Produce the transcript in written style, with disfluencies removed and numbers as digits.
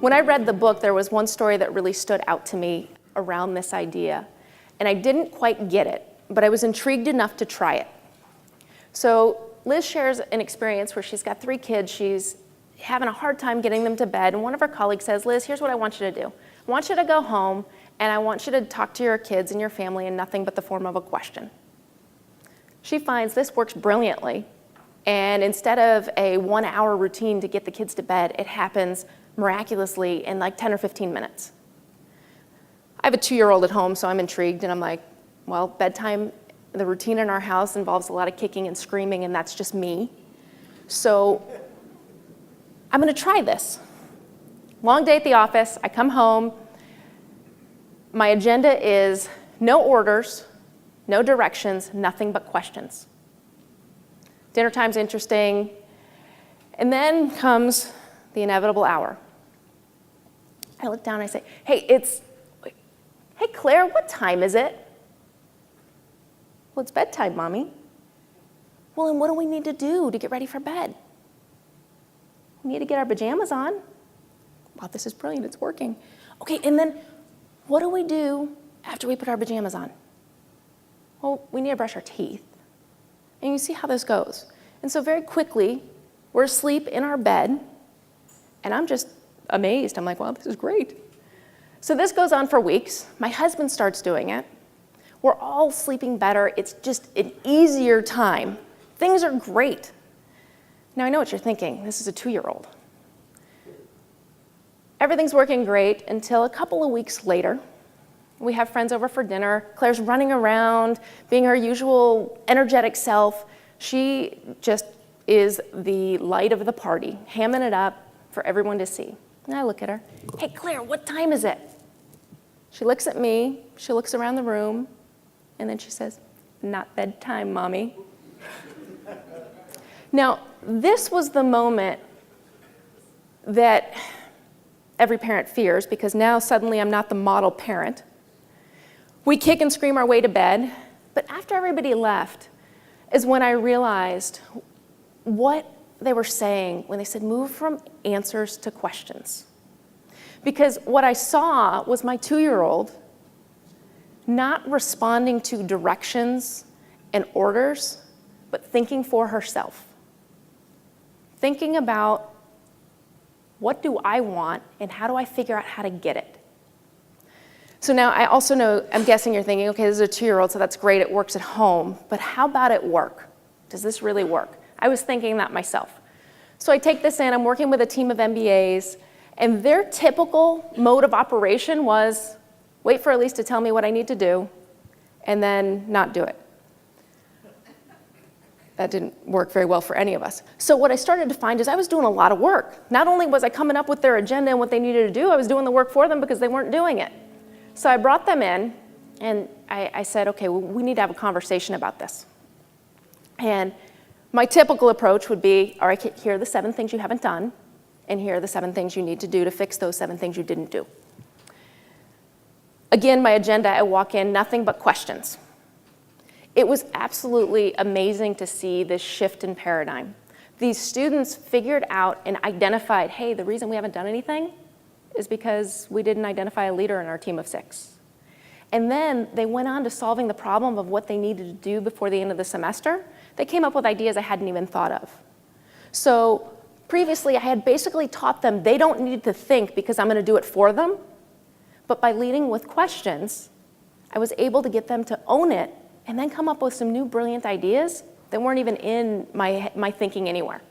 When I read the book, there was one story that really stood out to me around this idea. And I didn't quite get it, but I was intrigued enough to try it. So Liz shares an experience where she's got 3 kids. She's having a hard time getting them to bed. And one of her colleagues says, Liz, here's what I want you to do. I want you to go home, and I want you to talk to your kids and your family in nothing but the form of a question. She finds this works brilliantly. And instead of a 1-hour routine to get the kids to bed, it happens miraculously in like 10 or 15 minutes. I have a 2-year-old at home, so I'm intrigued, and I'm like, well, bedtime, the routine in our house involves a lot of kicking and screaming, and that's just me. So I'm going to try this. Long day at the office. I come home. My agenda is no orders, no directions, nothing but questions. Dinner time's interesting. And then comes the inevitable hour. I look down and I say, hey, Claire, what time is it? Well, it's bedtime, Mommy. Well, and what do we need to do to get ready for bed? We need to get our pajamas on. Wow, this is brilliant, it's working. Okay, and then what do we do after we put our pajamas on? Well, we need to brush our teeth. And you see how this goes. And so very quickly, we're asleep in our bed, and I'm just amazed. I'm like, wow, this is great. So this goes on for weeks. My husband starts doing it. We're all sleeping better. It's just an easier time. Things are great. Now, I know what you're thinking. This is a 2-year-old. Everything's working great until a couple of weeks later. We have friends over for dinner. Claire's running around, being her usual energetic self. She just is the light of the party, hamming it up for everyone to see. And I look at her. Hey, Claire, what time is it? She looks at me. She looks around the room. And then she says, not bedtime, Mommy. Now, this was the moment that every parent fears, because now suddenly I'm not the model parent. We kick and scream our way to bed, but after everybody left is when I realized what they were saying when they said move from answers to questions. Because what I saw was my 2-year-old not responding to directions and orders, but thinking for herself. Thinking about what do I want and how do I figure out how to get it? So now I also know, I'm guessing you're thinking, okay, this is a 2-year-old, so that's great, it works at home, but how about at work? Does this really work? I was thinking that myself. So I take this in, I'm working with a team of MBAs, and their typical mode of operation was wait for Elise to tell me what I need to do, and then not do it. That didn't work very well for any of us. So what I started to find is I was doing a lot of work. Not only was I coming up with their agenda and what they needed to do, I was doing the work for them because they weren't doing it. So I brought them in, and I said, okay, well, we need to have a conversation about this. And my typical approach would be, all right, here are the 7 things you haven't done, and here are the 7 things you need to do to fix those 7 things you didn't do. Again, my agenda, I walk in, nothing but questions. It was absolutely amazing to see this shift in paradigm. These students figured out and identified, hey, the reason we haven't done anything is because we didn't identify a leader in our team of 6. And then they went on to solving the problem of what they needed to do before the end of the semester. They came up with ideas I hadn't even thought of. So previously, I had basically taught them they don't need to think because I'm going to do it for them. But by leading with questions, I was able to get them to own it and then come up with some new brilliant ideas that weren't even in my thinking anywhere.